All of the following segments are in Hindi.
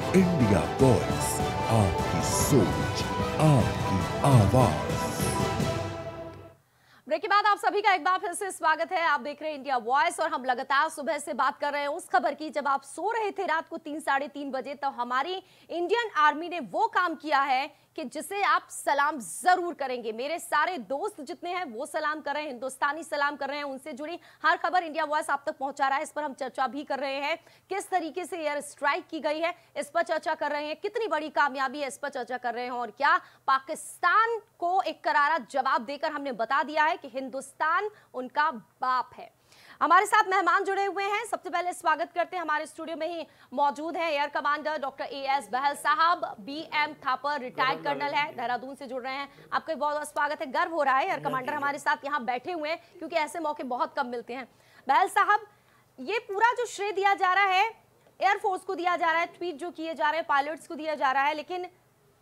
इंडिया वॉइस, आपकी सोच, आपकी आवाज। ब्रेक के बाद आप सभी का एक बार फिर से स्वागत है। आप देख रहे हैं इंडिया वॉइस और हम लगातार सुबह से बात कर रहे हैं उस खबर की जब आप सो रहे थे रात को 3-3:30 बजे, तो हमारी इंडियन आर्मी ने वो काम किया है कि जिसे आप सलाम जरूर करेंगे। मेरे सारे दोस्त जितने हैं वो सलाम कर रहे हैं, हिंदुस्तानी सलाम कर रहे हैं। उनसे जुड़ी हर खबर इंडिया वॉइस आप तक पहुंचा रहा है। इस पर हम चर्चा भी कर रहे हैं, किस तरीके से एयर स्ट्राइक की गई है इस पर चर्चा कर रहे हैं, कितनी बड़ी कामयाबी है इस पर चर्चा कर रहे हैं, और क्या पाकिस्तान को एक करारा जवाब देकर हमने बता दिया है कि हिंदुस्तान उनका बाप है। हमारे साथ मेहमान जुड़े हुए हैं। सबसे पहले स्वागत करते हैं, हमारे स्टूडियो में ही मौजूद हैं एयर कमांडर डॉक्टर एएस बहल साहब, बीएम थापर रिटायर्ड कर्नल है, देहरादून से जुड़ रहे हैं। आपका बहुत बहुत स्वागत है। गर्व हो रहा है एयर कमांडर हमारे साथ यहाँ बैठे हुए हैं, क्योंकि ऐसे मौके बहुत कम मिलते हैं। बहल साहब, ये पूरा जो श्रेय दिया जा रहा है एयरफोर्स को दिया जा रहा है, ट्वीट जो किए जा रहे हैं पायलट्स को दिया जा रहा है, लेकिन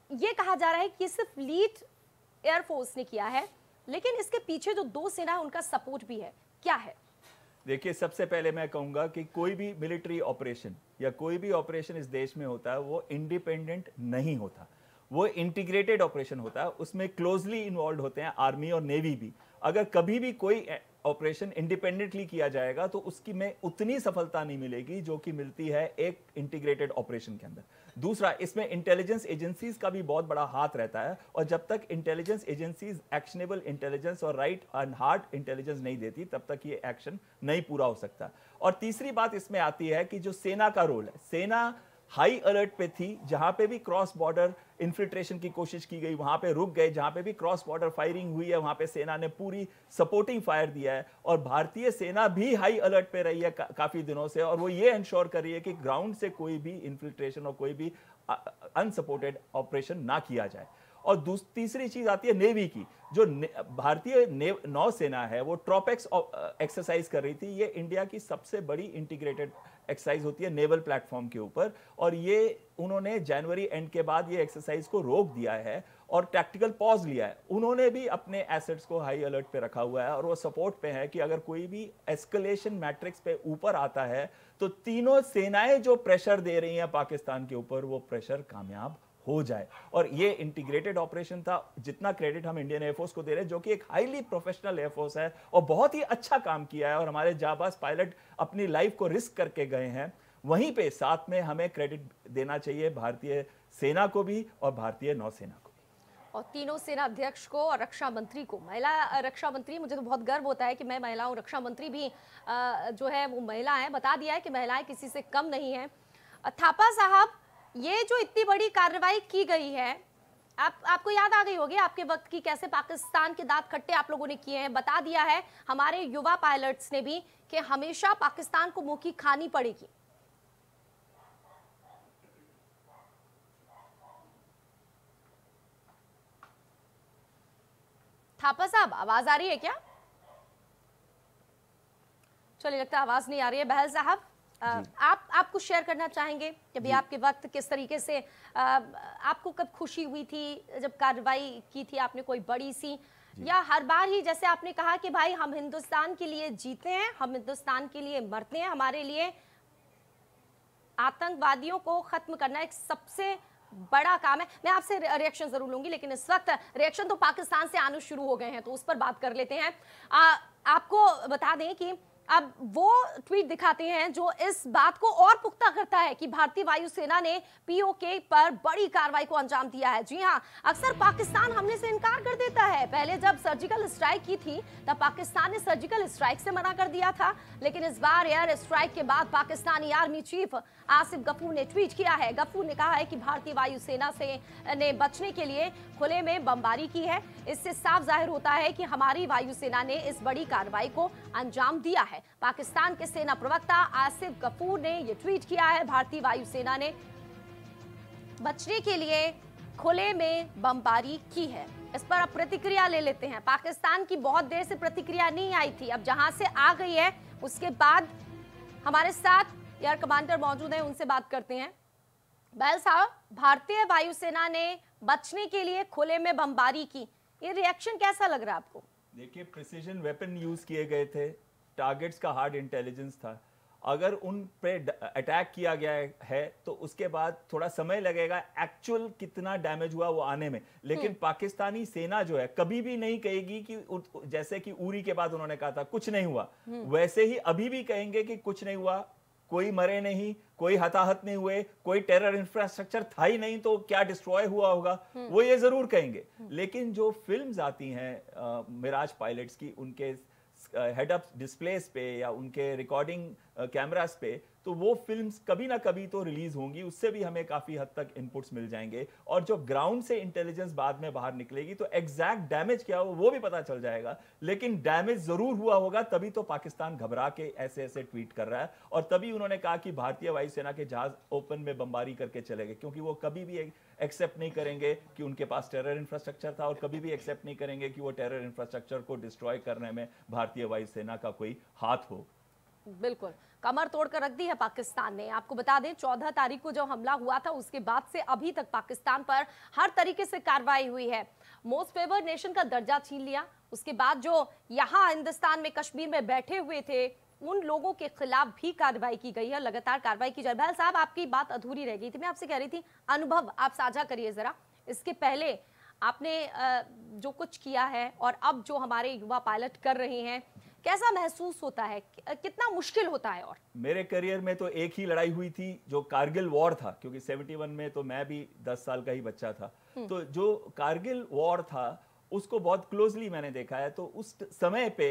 ये कहा जा रहा है कि सिर्फ लीड एयरफोर्स ने किया है, लेकिन इसके पीछे जो दो सेना है उनका सपोर्ट भी है, क्या है? देखिए, सबसे पहले मैं कहूंगा कि कोई भी मिलिट्री ऑपरेशन या कोई भी ऑपरेशन इस देश में होता है वो इंडिपेंडेंट नहीं होता, वो इंटीग्रेटेड ऑपरेशन होता है। उसमें क्लोजली इन्वॉल्व होते हैं आर्मी और नेवी भी। अगर कभी भी कोई ऑपरेशन इंडिपेंडेंटली किया जाएगा तो उसकी में उतनी सफलता नहीं मिलेगी जो कि मिलती है एक इंटीग्रेटेड ऑपरेशन के अंदर। दूसरा, इसमें इंटेलिजेंस एजेंसीज का भी बहुत बड़ा हाथ रहता है, और जब तक इंटेलिजेंस एजेंसीज एक्शनेबल इंटेलिजेंस और राइट एंड हार्ड इंटेलिजेंस नहीं देती तब तक ये एक्शन नहीं पूरा हो सकता। और तीसरी बात इसमें आती है कि जो सेना का रोल है, सेना हाई अलर्ट पे थी। जहां पे भी क्रॉस बॉर्डर इन्फिल्ट्रेशन की कोशिश की गई वहां पे रुक गए, जहां पे भी क्रॉस बॉर्डर फायरिंग हुई है वहां पे सेना ने पूरी सपोर्टिंग फायर दिया है, और भारतीय सेना भी हाई अलर्ट पे रही है काफी दिनों से, और वो ये इंश्योर कर रही है कि ग्राउंड से कोई भी इन्फिल्ट्रेशन और कोई भी अनसपोर्टेड ऑपरेशन ना किया जाए। और तीसरी चीज आती है नेवी की। जो भारतीय नौसेना है वो ट्रॉपेक्स एक्सरसाइज कर रही थी। ये इंडिया की सबसे बड़ी इंटीग्रेटेड एक्सरसाइज होती है नेवल प्लेटफॉर्म के ऊपर, और ये उन्होंने जनवरी एंड के बाद ये एक्सरसाइज को रोक दिया है और टैक्टिकल पॉज लिया है। उन्होंने भी अपने एसेट्स को हाई अलर्ट पे रखा हुआ है, और वो सपोर्ट पे है कि अगर कोई भी एस्केलेशन मैट्रिक्स पे ऊपर आता है तो तीनों सेनाएं जो प्रेशर दे रही हैं पाकिस्तान के ऊपर वो प्रेशर कामयाब हो जाए। और ये इंटीग्रेटेड ऑपरेशन था। जितना क्रेडिट हम इंडियन एयरफोर्स को दे रहे हैं, जो कि एक हाईली प्रोफेशनल एयरफोर्स है और बहुत ही अच्छा काम किया है, और हमारे जाबाज पायलट अपनी लाइफ को रिस्क करके गए हैं, वहीं पे साथ में हमें क्रेडिट देना चाहिए भारतीय सेना को भी और भारतीय नौसेना को। और तीनों सेना अध्यक्ष को और रक्षा मंत्री को, महिला रक्षा मंत्री, मुझे तो बहुत गर्व होता है कि मैं महिला हूँ, रक्षा मंत्री भी जो है वो महिला है। बता दिया है कि महिलाएं किसी से कम नहीं है। थापा साहब, ये जो इतनी बड़ी कार्रवाई की गई है, आपको याद आ गई होगी आपके वक्त की, कैसे पाकिस्तान के दांत खट्टे आप लोगों ने किए हैं। बता दिया है हमारे युवा पायलट्स ने भी कि हमेशा पाकिस्तान को मुंह की खानी पड़ेगी। थापा साहब, आवाज आ रही है क्या? चलिए, लगता है आवाज नहीं आ रही है। बहल साहब, आप कुछ शेयर करना चाहेंगे कि भाई आपके वक्त किस तरीके से आपको कब खुशी हुई थी जब कार्रवाई की थी आपने कोई बड़ी सी, या हर बार ही जैसे आपने कहा कि भाई हम हिंदुस्तान के लिए जीते हैं, हम हिंदुस्तान के लिए मरते हैं, हमारे लिए आतंकवादियों को खत्म करना एक सबसे बड़ा काम है। मैं आपसे रिएक्शन जरूर लूंगी, लेकिन इस वक्त रिएक्शन तो पाकिस्तान से आने शुरू हो गए हैं, तो उस पर बात कर लेते हैं। आपको बता दें कि अब वो ट्वीट दिखाते हैं जो इस बात को और पुख्ता करता है कि भारतीय वायुसेना ने पीओके पर बड़ी कार्रवाई को अंजाम दिया है। जी हां, अक्सर पाकिस्तान हमले से इनकार कर देता है। पहले जब सर्जिकल स्ट्राइक की थी तब पाकिस्तान ने सर्जिकल स्ट्राइक से मना कर दिया था, लेकिन इस बार एयर स्ट्राइक के बाद पाकिस्तानी आर्मी चीफ आसिफ गफूर ने ट्वीट किया है। गफूर ने कहा है कि भारतीय वायुसेना ने बचने के लिए खुले में बमबारी की है। इससे साफ जाहिर होता है कि हमारी वायुसेना ने इस बड़ी कार्रवाई को अंजाम दिया है। पाकिस्तान के सेना प्रवक्ता आसिफ गफूर ने यह ट्वीट किया है, भारतीय वायुसेना ने बचने के लिए खुले में बमबारी की है। इस पर अब प्रतिक्रिया ले लेते हैं। पाकिस्तान की बहुत देर से प्रतिक्रिया नहीं आई थी, अब जहां से आ गई है उसके बाद हमारे साथ एयर कमांडर मौजूद हैं, उनसे बात करते हैं। बहल साहब, भारतीय वायुसेना ने बचने के लिए खुले में बमबारी की, ये रिएक्शन कैसा लग रहा है आपको? देखिए, प्रिसीजन वेपन यूज किए गए थे, टारगेट्स का हार्ड इंटेलिजेंस था। अगर उन पे अटैक किया गया है तो उसके बाद थोड़ा समय लगेगा एक्चुअल कितना डैमेज हुआ वो आने में, लेकिन पाकिस्तानी सेना जो है कभी भी नहीं कहेगी कि जैसे कि उरी के बाद उन्होंने कहा था कुछ नहीं हुआ, वैसे ही अभी भी कहेंगे कि कुछ नहीं हुआ, कोई मरे नहीं, कोई हताहत नहीं हुए, कोई टेरर इंफ्रास्ट्रक्चर था ही नहीं तो क्या डिस्ट्रॉय हुआ होगा, वो ये जरूर कहेंगे। लेकिन जो फिल्म्स आती हैं मिराज पायलट्स की, उनके हेड अप डिस्प्लेस पे या उनके रिकॉर्डिंग कैमरास पे, तो वो फिल्म्स कभी ना कभी तो रिलीज होंगी, उससे भी हमें काफी हद तक इनपुट्स मिल जाएंगे। और जो ग्राउंड से इंटेलिजेंस बाद में बाहर निकलेगी तो एग्जैक्ट डैमेज क्या हो वो भी पता चल जाएगा, लेकिन डैमेज जरूर हुआ होगा, तभी तो पाकिस्तान घबरा के ऐसे ऐसे ट्वीट कर रहा है। और तभी उन्होंने कहा कि भारतीय वायुसेना के जहाज ओपन में बमबारी करके चले गए, क्योंकि वो कभी भी एक्सेप्ट नहीं करेंगे कि उनके पास टेरर इंफ्रास्ट्रक्चर था, और कभी भी एक्सेप्ट नहीं करेंगे कि वो टेरर इंफ्रास्ट्रक्चर को डिस्ट्रॉय करने में भारतीय वायुसेना का कोई हाथ हो। बिल्कुल, कमर तोड़कर रख दी है पाकिस्तान ने। आपको बता दें 14 तारीख को जो हमला हुआ था उसके बाद से अभी तक पाकिस्तान पर हर तरीके से कार्रवाई हुई है। मोस्ट फेवर्ड नेशन का दर्जा छीन लिया, उसके बाद जो यहाँ हिंदुस्तान में कश्मीर में बैठे हुए थे उन लोगों के खिलाफ भी कार्रवाई की गई है, लगातार कार्रवाई की जा रही है। बहल साहब, आपकी बात अधूरी रह गई थी, मैं आपसे कह रही थी अनुभव आप साझा करिए जरा। इसके पहले आपने जो कुछ किया है और अब जो हमारे युवा पायलट कर रहे हैं, कैसा महसूस होता है, कितना मुश्किल होता है? और मेरे करियर में तो एक ही लड़ाई हुई थी जो कारगिल वॉर था, क्योंकि 71 में तो मैं भी 10 साल का ही बच्चा था, तो जो कारगिल वॉर था उसको बहुत क्लोजली मैंने देखा है। तो उस समय पे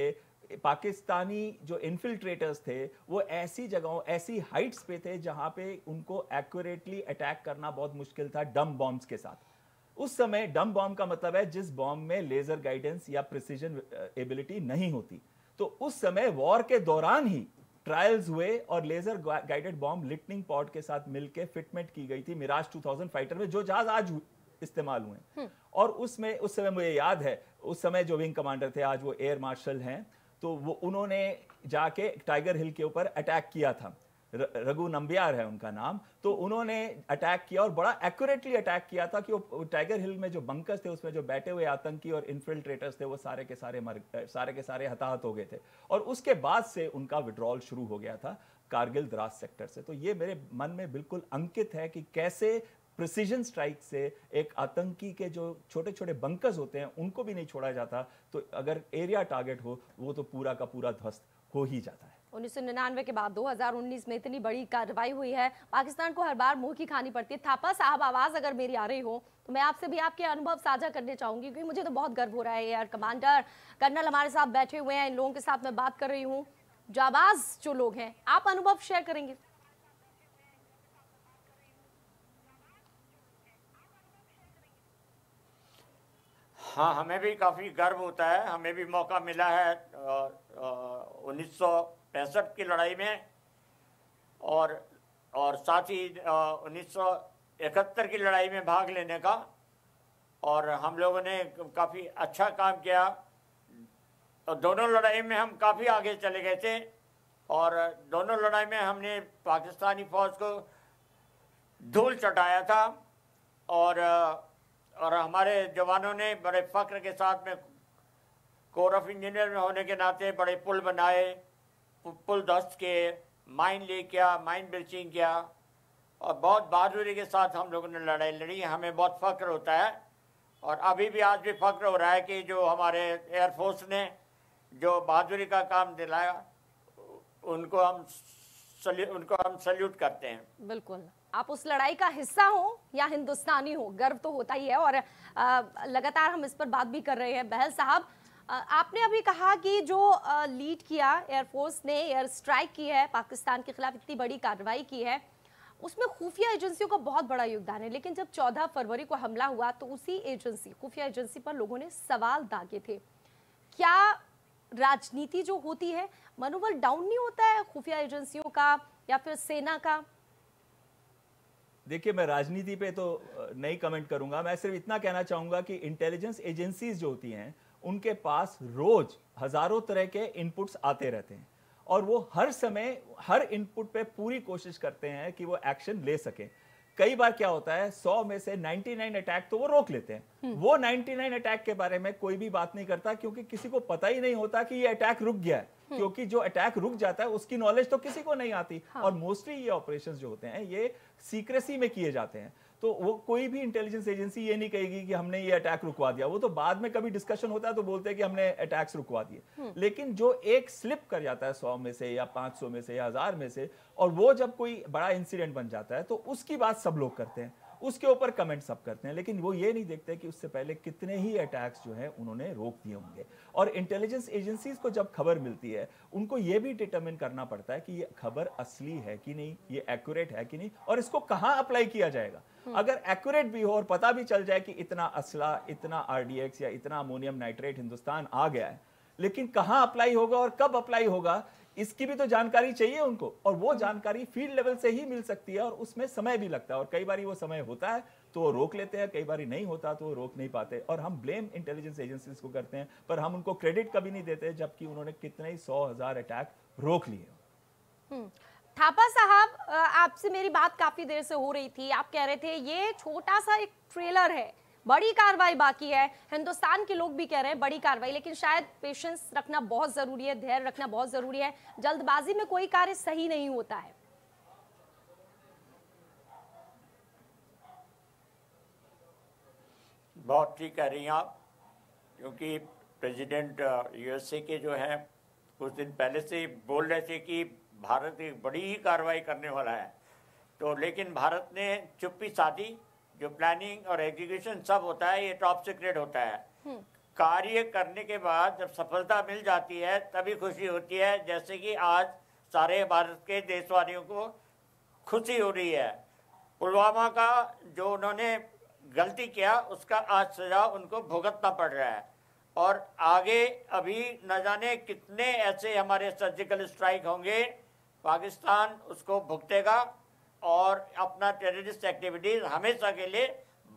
पाकिस्तानी जो इन्फिल्ट्रेटर्स थे वो ऐसी जगहों, ऐसी हाइट्स पे थे जहां पे उनको एक्यूरेटली अटैक करना बहुत मुश्किल था डम बॉम्ब्स के साथ। उस समय डम बॉम्ब का मतलब है जिस बॉम्ब में लेजर गाइडेंस या प्रिसीजन एबिलिटी नहीं होती। तो उस समय वॉर के दौरान ही ट्रायल्स हुए और लेजर गाइडेड बॉम्ब लिटनिंग पॉड के साथ मिलकर फिटमेंट की गई थी मिराज 2000 फाइटर में, जो जहाज आज इस्तेमाल हुए। और उसमें उस समय मुझे याद है, उस समय जो विंग कमांडर थे, आज वो एयर मार्शल हैं, तो वो उन्होंने जाके टाइगर हिल के ऊपर अटैक किया था। रघु नंबियार है उनका नाम। तो उन्होंने अटैक किया और बड़ा एक्यूरेटली अटैक किया था कि वो टाइगर हिल में जो बंकर्स थे उसमें जो बैठे हुए आतंकी और इन्फिल्ट्रेटर्स थे वो सारे के सारे हताहत हो गए थे। और उसके बाद से उनका विड्रॉल शुरू हो गया था कारगिल द्रास सेक्टर से। तो ये मेरे मन में बिल्कुल अंकित है कि कैसे प्रिसीजन स्ट्राइक से एक आतंकी के जो छोटे छोटे बंकर्स होते हैं उनको भी नहीं छोड़ा जाता, तो अगर एरिया टारगेट हो वो तो पूरा का पूरा ध्वस्त हो ही जाता है। 1999 के बाद 2019 में इतनी बड़ी कार्रवाई हुई है, पाकिस्तान को हर बार मुंह की खानी पड़ती है। थापा साहब, आवाज अगर मेरी आ रही हो तो मैं आपसे भी आपके अनुभव साझा करने चाहूंगी, क्योंकि मुझे तो बहुत गर्व हो रहा है। एयर कमांडर कर्नल हमारे साथ बैठे हुए हैं, इन लोगों के साथ मैं बात कर रही हूँ, जाबाज जो लोग हैं, आप अनुभव शेयर करेंगे? हाँ, हमें भी काफ़ी गर्व होता है। हमें भी मौका मिला है 1965 की लड़ाई में और साथ ही 1971 की लड़ाई में भाग लेने का, और हम लोगों ने काफ़ी अच्छा काम किया। और दोनों लड़ाई में हम काफ़ी आगे चले गए थे और दोनों लड़ाई में हमने पाकिस्तानी फ़ौज को धूल चटाया था। और हमारे जवानों ने बड़े फ़ख्र के साथ में कोर ऑफ इंजीनियर में होने के नाते बड़े पुल बनाए, पुल ध्वस्त किए, माइन ले किया, माइन ब्रीचिंग किया, और बहुत बहादुरी के साथ हम लोगों ने लड़ाई लड़ी। हमें बहुत फ़ख्र होता है और अभी भी आज भी फ़ख्र हो रहा है कि जो हमारे एयरफोर्स ने जो बहादुरी का काम दिलाया उनको हम सल्यूट करते हैं। बिल्कुल, आप उस लड़ाई का हिस्सा हो या हिंदुस्तानी हो, गर्व तो होता ही है। और लगातार हम इस पर बात भी कर रहे हैं। बहल साहब, आपने अभी कहा कि जो लीड किया एयरफोर्स ने, एयर स्ट्राइक की है, पाकिस्तान के खिलाफ इतनी बड़ी कार्रवाई की है, उसमें खुफिया एजेंसियों का बहुत बड़ा योगदान है। लेकिन जब 14 फरवरी को हमला हुआ तो उसी एजेंसी, खुफिया एजेंसी पर लोगों ने सवाल दागे थे। क्या राजनीति जो होती है, मनोबल डाउन नहीं होता है खुफिया एजेंसियों का या फिर सेना का? देखिए, मैं राजनीति पे तो नहीं कमेंट करूंगा। मैं सिर्फ इतना कहना चाहूंगा कि इंटेलिजेंस एजेंसीज जो होती हैं उनके पास रोज हजारों तरह के इनपुट्स आते रहते हैं और वो हर समय हर इनपुट पे पूरी कोशिश करते हैं कि वो एक्शन ले सके। कई बार क्या होता है, 100 में से 99 अटैक तो वो रोक लेते हैं। वो 99 अटैक के बारे में कोई भी बात नहीं करता, क्योंकि किसी को पता ही नहीं होता कि ये अटैक रुक गया है। क्योंकि जो अटैक रुक जाता है उसकी नॉलेज तो किसी को नहीं आती। और मोस्टली ये ऑपरेशंस जो होते हैं ये सीक्रेसी में किए जाते हैं, तो वो कोई भी इंटेलिजेंस एजेंसी ये नहीं कहेगी कि हमने ये अटैक रुकवा दिया। वो तो बाद में कभी डिस्कशन होता है तो बोलते हैं कि हमने अटैक्स रुकवा दिए। लेकिन जो एक स्लिप कर जाता है 100 में से या 500 में से या 1000 में से, और वो जब कोई बड़ा इंसिडेंट बन जाता है तो उसकी बात सब लोग करते हैं, उसके ऊपर कमेंट सब करते हैं, लेकिन वो ये नहीं देखते कि उससे पहले कितने ही अटैक्स जो है उन्होंने रोक दिए होंगे। और इंटेलिजेंस एजेंसीज को जब खबर मिलती है उनको ये भी डिटरमिन करना पड़ता है कि ये खबर असली है कि नहीं, ये एक्यूरेट है कि नहीं, और इसको कहां अप्लाई किया जाएगा। अगर एक्यूरेट भी हो और पता भी चल जाए कि इतना असला, इतना आरडीएक्स या इतना अमोनियम नाइट्रेट हिंदुस्तान आ गया है, लेकिन कहां अप्लाई होगा और कब अप्लाई होगा इसकी भी तो जानकारी चाहिए उनको, और वो जानकारी फील्ड लेवल से ही मिल सकती है, और उसमें समय भी लगता है। और कई बार वो समय होता है तो वो रोक लेते हैं, कई बार नहीं होता तो वो रोक नहीं पाते, और हम ब्लेम इंटेलिजेंस एजेंसीज को करते हैं, पर हम उनको क्रेडिट कभी नहीं देते जबकि उन्होंने कितने ही 100,000 अटैक रोक लिए। थापा साहब, आपसे मेरी बात काफी देर से हो रही थी, आप कह रहे थे ये छोटा सा एक ट्रेलर है, बड़ी कार्रवाई बाकी है। हिंदुस्तान के लोग भी कह रहे हैं बड़ी कार्रवाई, लेकिन शायद पेशेंस रखना बहुत जरूरी है, धैर्य रखना बहुत जरूरी है। जल्दबाजी में कोई कार्य सही नहीं होता है। बहुत ठीक कह रही हैं आप, क्योंकि प्रेसिडेंट यूएसए के जो है कुछ दिन पहले से बोल रहे थे कि भारत एक बड़ी ही कार्रवाई करने वाला है, तो लेकिन भारत ने चुप्पी साधी। जो प्लानिंग और एग्जीक्यूशन सब होता है ये टॉप सीक्रेट होता है। कार्य करने के बाद जब सफलता मिल जाती है तभी खुशी होती है, जैसे कि आज सारे भारत के देशवासियों को खुशी हो रही है। पुलवामा का जो उन्होंने गलती किया उसका आज सजा उनको भुगतना पड़ रहा है, और आगे अभी न जाने कितने ऐसे हमारे सर्जिकल स्ट्राइक होंगे, पाकिस्तान उसको भुगतेगा और अपना टेररिस्ट एक्टिविटीज हमेशा के लिए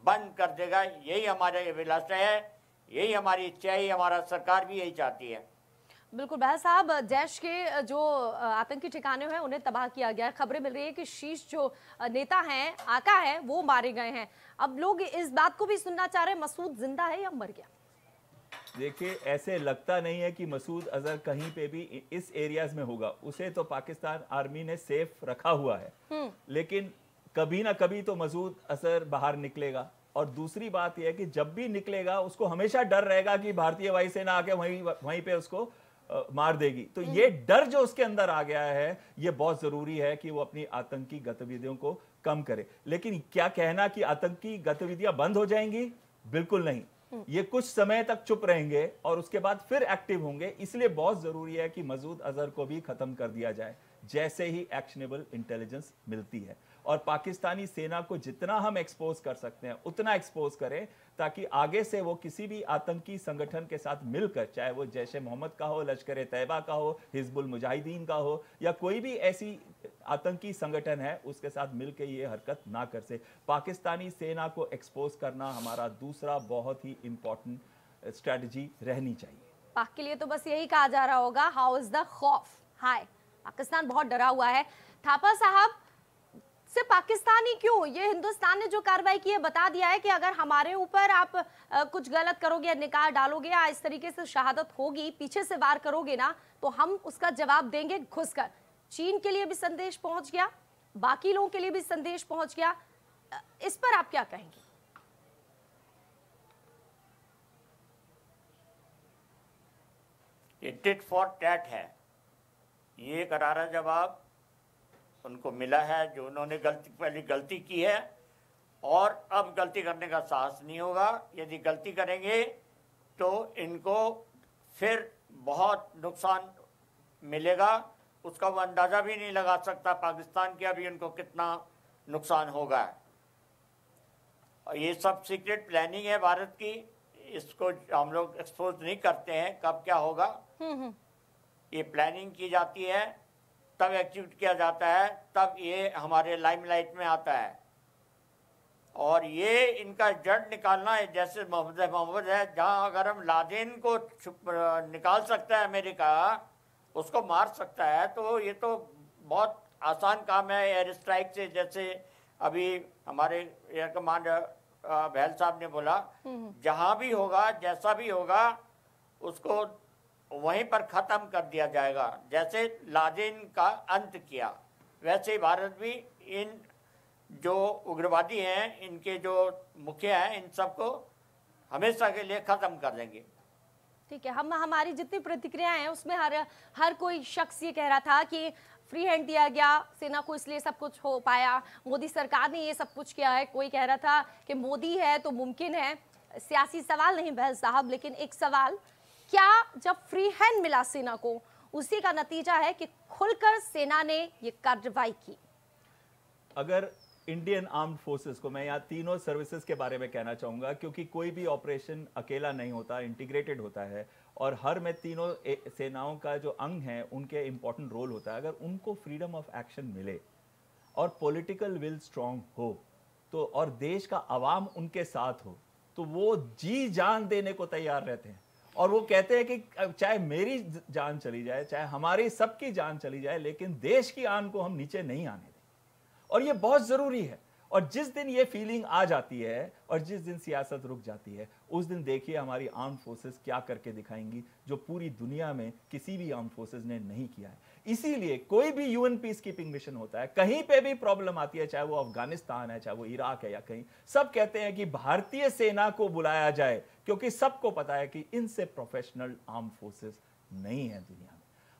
बंद कर देगा। यही हमारा अभिलाषा है, यही हमारी इच्छा है, हमारा सरकार भी यही चाहती है। बिल्कुल बहल साहब, जैश के जो आतंकी ठिकाने हैं उन्हें तबाह किया गया। खबरें मिल रही है कि शीर्ष जो नेता हैं, आका हैं, वो मारे गए हैं। अब लोग इस बात को भी सुनना चाह रहे हैं मसूद जिंदा है या मर गया। देखिए, ऐसे लगता नहीं है कि मसूद अजहर कहीं पे भी इस एरियाज में होगा। उसे तो पाकिस्तान आर्मी ने सेफ रखा हुआ है, लेकिन कभी ना कभी तो मसूद अजहर बाहर निकलेगा। और दूसरी बात यह है कि जब भी निकलेगा उसको हमेशा डर रहेगा कि भारतीय वायुसेना आके वहीं पे उसको मार देगी। तो ये डर जो उसके अंदर आ गया है, ये बहुत जरूरी है कि वो अपनी आतंकी गतिविधियों को कम करे। लेकिन क्या कहना कि आतंकी गतिविधियां बंद हो जाएंगी? बिल्कुल नहीं। ये कुछ समय तक चुप रहेंगे और उसके बाद फिर एक्टिव होंगे। इसलिए बहुत जरूरी है कि मसूद अजहर को भी खत्म कर दिया जाए जैसे ही एक्शनेबल इंटेलिजेंस मिलती है। और पाकिस्तानी सेना को जितना हम एक्सपोज कर सकते हैं उतना एक्सपोज करें, ताकि आगे से वो किसी भी आतंकी संगठन के साथ मिलकर, चाहे वो जैश-ए मोहम्मद का हो, लश्कर तैयबा का हो, हिजबुल मुजाहिदीन का हो, या कोई भी ऐसी आतंकी संगठन है, उसके साथ मिलकर ये हरकत ना कर से। पाकिस्तानी सेना को एक्सपोज करना हमारा दूसरा बहुत ही इंपॉर्टेंट स्ट्रेटजी रहनी चाहिए। पाक के लिए तो बस यही कहा जा रहा होगा, हाउ इज द खौफ हाय। पाकिस्तान बहुत डरा हुआ है। थापा साहब, सिर्फ पाकिस्तान ही क्यों, ये हिंदुस्तान ने जो कार्रवाई की है बता दिया है कि अगर हमारे ऊपर आप कुछ गलत करोगे, निकाल डालोगे या इस तरीके से शहादत होगी, पीछे से वार करोगे ना, तो हम उसका जवाब देंगे घुसकर। चीन के लिए भी संदेश पहुंच गया, बाकी लोगों के लिए भी संदेश पहुंच गया। इस पर आप क्या कहेंगे? ये टिट फॉर टैट है। ये करारा जवाब उनको मिला है जो उन्होंने पहली गलती की है, और अब गलती करने का साहस नहीं होगा। यदि गलती करेंगे तो इनको फिर बहुत नुकसान मिलेगा, उसका वो अंदाज़ा भी नहीं लगा सकता पाकिस्तान के अभी उनको कितना नुकसान होगा। और ये सब सीक्रेट प्लानिंग है भारत की, इसको हम लोग एक्सपोज नहीं करते हैं कब क्या होगा। ये प्लानिंग की जाती है, तब एक्टिवेट किया जाता है, तब ये हमारे लाइमलाइट में आता है। और ये इनका जड़ निकालना है, जैसे मोहम्मद है, जहां अगर हम लादेन को निकाल सकता है अमेरिका, उसको मार सकता है, तो ये तो बहुत आसान काम है एयर स्ट्राइक से। जैसे अभी हमारे एयर कमांडर बहल साहब ने बोला, जहां भी होगा, जैसा भी होगा, उसको वहीं पर ख़त्म कर दिया जाएगा। जैसे लादेन का अंत किया, वैसे ही भारत भी इन जो उग्रवादी हैं, इनके जो मुखिया हैं, इन सबको हमेशा के लिए ख़त्म कर देंगे। ठीक है, हम हमारी जितनी प्रतिक्रियाएं हैं उसमें हर कोई शख्स ये कह रहा था कि फ्री हैंड दिया गया सेना को, इसलिए सब कुछ हो पाया, मोदी सरकार ने ये सब कुछ किया है। कोई कह रहा था कि मोदी है तो मुमकिन है। सियासी सवाल नहीं बहल साहब, लेकिन एक सवाल, क्या जब फ्री हैंड मिला सेना को उसी का नतीजा है कि खुलकर सेना ने ये कार्रवाई की? अगर इंडियन आर्म्ड फोर्सेस को, मैं यहाँ तीनों सर्विसेज के बारे में कहना चाहूंगा, क्योंकि कोई भी ऑपरेशन अकेला नहीं होता, इंटीग्रेटेड होता है और हर में तीनों सेनाओं का जो अंग है उनके इंपॉर्टेंट रोल होता है। अगर उनको फ्रीडम ऑफ एक्शन मिले और पॉलिटिकल विल स्ट्रांग हो तो, और देश का आवाम उनके साथ हो, तो वो जी जान देने को तैयार रहते हैं। और वो कहते हैं कि चाहे मेरी जान चली जाए, चाहे हमारी सबकी जान चली जाए, लेकिन देश की आन को हम नीचे नहीं आने दें। और ये बहुत जरूरी है। और जिस दिन ये फीलिंग आ जाती है और जिस दिन सियासत रुक जाती है, उस दिन देखिए हमारी आर्म फोर्सेस क्या करके दिखाएंगी, जो पूरी दुनिया में किसी भी आर्म फोर्सेस ने नहीं किया है। इसीलिए कोई भी यूएन पीस कीपिंग मिशन होता है, कहीं पे भी प्रॉब्लम आती है, चाहे वो अफगानिस्तान है, चाहे वो इराक है या कहीं, सब कहते हैं कि भारतीय सेना को बुलाया जाए, क्योंकि सबको पता है कि इनसे प्रोफेशनल आर्म फोर्सेस नहीं है दुनिया में।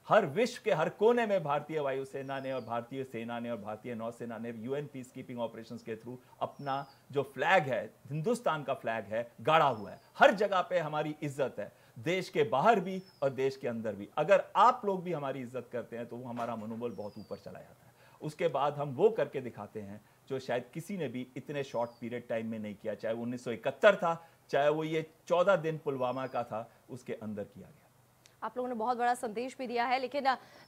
हर विश्व के हर कोने में भारतीय वायुसेना ने और भारतीय सेना ने और भारतीय नौसेना ने यूएन पीस कीपिंग ऑपरेशंस के थ्रू अपना जो फ्लैग है, हिंदुस्तान का फ्लैग है, गाड़ा हुआ है। हर जगह पे हमारी इज्जत है, देश के बाहर भी और देश के अंदर भी। अगर आप लोग भी हमारी इज्जत करते हैं तो वो हमारा मनोबल बहुत ऊपर चला जाता है। उसके बाद हम वो करके दिखाते हैं जो शायद किसी ने भी इतने शॉर्ट पीरियड टाइम में नहीं किया, चाहे 1971 था, चाहे वो ये 14 दिन पुलवामा का था, उसके अंदर किया गया। आप लोगों ने बहुत बड़ा संदेश भी दिया है, लेकिन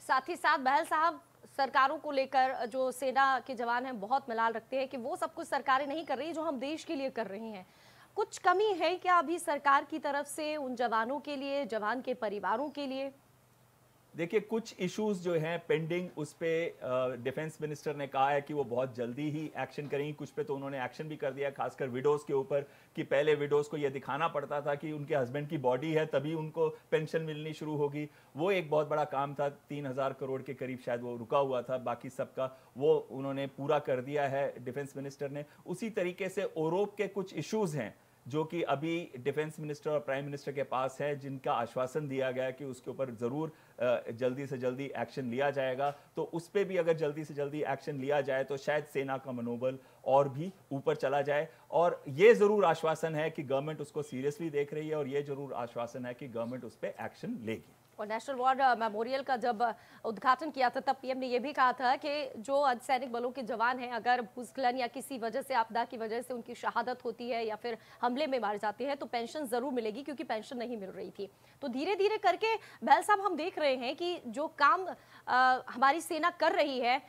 साथ ही साथ बहल साहब, सरकारों को लेकर जो सेना के जवान हैं बहुत मलाल रखते हैं कि वो सब कुछ सरकारें नहीं कर रही जो हम देश के लिए कर रही हैं। कुछ कमी है क्या अभी सरकार की तरफ से उन जवानों के लिए, जवान के परिवारों के लिए? देखिए, कुछ इश्यूज जो हैं पेंडिंग, उस पे डिफेंस मिनिस्टर ने कहा है कि वो बहुत जल्दी ही एक्शन करेंगी। कुछ पे तो उन्होंने एक्शन भी कर दिया, खासकर विडोज के ऊपर, कि पहले विडोज को ये दिखाना पड़ता था कि उनके हस्बैंड की बॉडी है तभी उनको पेंशन मिलनी शुरू होगी। वो एक बहुत बड़ा काम था, 3000 करोड़ के करीब शायद वो रुका हुआ था, बाकी सबका वो उन्होंने पूरा कर दिया है डिफेंस मिनिस्टर ने। उसी तरीके से यूरोप के कुछ इश्यूज हैं जो कि अभी डिफेंस मिनिस्टर और प्राइम मिनिस्टर के पास है, जिनका आश्वासन दिया गया कि उसके ऊपर जरूर जल्दी से जल्दी एक्शन लिया जाएगा। तो उस पर भी अगर जल्दी से जल्दी एक्शन लिया जाए तो शायद सेना का मनोबल और भी ऊपर चला जाए। और ये जरूर आश्वासन है कि गवर्नमेंट उसको सीरियसली देख रही है और ये जरूर आश्वासन है कि गवर्नमेंट उस पर एक्शन लेगी। और नेशनल वॉर मेमोरियल का जब उद्घाटन किया था तब पीएम ने यह भी कहा था कि जो अर्धसैनिक बलों के जवान हैं, अगर भूस्खलन या किसी वजह से, आपदा की वजह से उनकी शहादत होती है या फिर हमले में मारे जाते हैं तो पेंशन जरूर मिलेगी, क्योंकि पेंशन नहीं मिल रही थी। तो धीरे धीरे करके बहल साहब हम देख रहे हैं कि जो काम हमारी सेना कर रही है,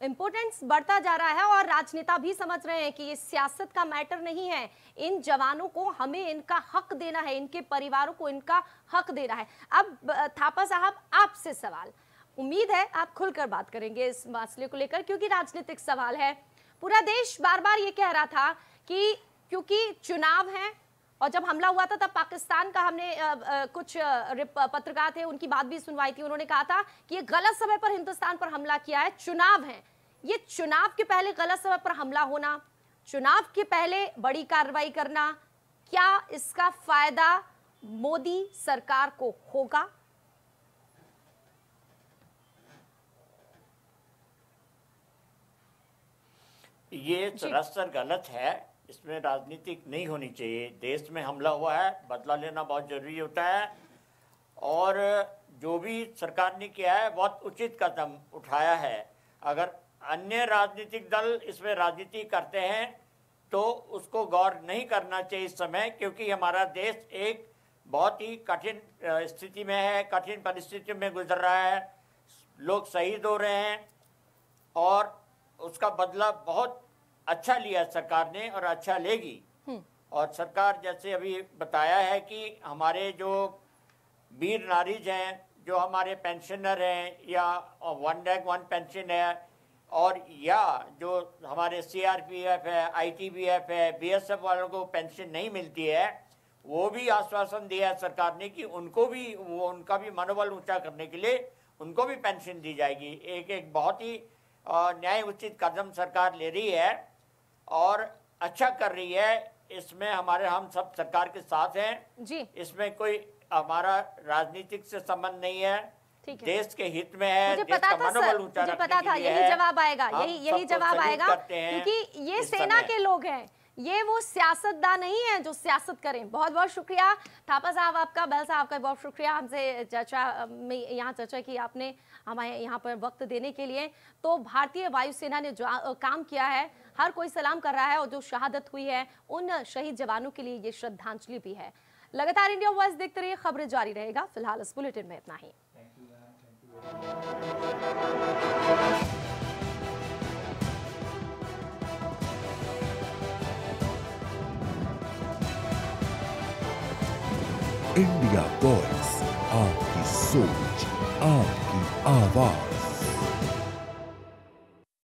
इम्पोर्टेंस बढ़ता जा रहा है और राजनेता भी समझ रहे हैं कि ये सियासत का मैटर नहीं है, इन जवानों को हमें इनका हक देना है, इनके परिवारों को इनका हक देना है। अब थापा साहब, आपसे सवाल, उम्मीद है आप खुलकर बात करेंगे इस मसले को लेकर, क्योंकि राजनीतिक सवाल है। पूरा देश बार बार ये कह रहा था कि क्योंकि चुनाव है, और जब हमला हुआ था तब पाकिस्तान का हमने कुछ पत्रकार थे, उनकी बात भी सुनवाई थी, उन्होंने कहा था कि ये गलत समय पर हिंदुस्तान पर हमला किया है, चुनाव है। ये चुनाव के पहले गलत समय पर हमला होना, चुनाव के पहले बड़ी कार्रवाई करना, क्या इसका फायदा मोदी सरकार को होगा? ये सरासर गलत है, इसमें राजनीतिक नहीं होनी चाहिए। देश में हमला हुआ है, बदला लेना बहुत जरूरी होता है, और जो भी सरकार ने किया है बहुत उचित कदम उठाया है। अगर अन्य राजनीतिक दल इसमें राजनीति करते हैं तो उसको गौर नहीं करना चाहिए इस समय, क्योंकि हमारा देश एक बहुत ही कठिन स्थिति में है, कठिन परिस्थिति में गुजर रहा है, लोग शहीद हो रहे हैं, और उसका बदला बहुत अच्छा लिया सरकार ने और अच्छा लेगी। और सरकार जैसे अभी बताया है कि हमारे जो वीर नारीज हैं, जो हमारे पेंशनर हैं, या 1 लाख 1 पेंशन है, और या जो हमारे सीआरपीएफ है, आईटीबीएफ है, बीएसएफ वालों को पेंशन नहीं मिलती है, वो भी आश्वासन दिया है सरकार ने कि उनको भी उनका भी मनोबल ऊंचा करने के लिए उनको भी पेंशन दी जाएगी। एक बहुत ही न्याय उचित कदम सरकार ले रही है और अच्छा कर रही है। इसमें हम सब सरकार के साथ हैं जी। इसमें कोई हमारा राजनीतिक से संबंध नहीं है, देश के हित में है। मुझे पता था सर, मुझे पता था यही जवाब आएगा, यही जवाब आएगा, क्योंकि ये सेना के लोग हैं, ये वो सियासतदान नहीं है जो सियासत करें। बहुत बहुत शुक्रिया थापा साहब आपका, बैल साहब का बहुत शुक्रिया हमसे चर्चा में यहाँ चर्चा की आपने, हमारे यहाँ पर वक्त देने के लिए। तो भारतीय वायुसेना ने जो काम किया है हर कोई सलाम कर रहा है, और जो शहादत हुई है उन शहीद जवानों के लिए ये श्रद्धांजलि भी है। लगातार इंडिया वॉइस देखते रहिए, खबरें जारी रहेगा। फिलहाल इस बुलेटिन में इतना ही। इंडिया वॉइस, आपकी सोच, आपकी आवाज।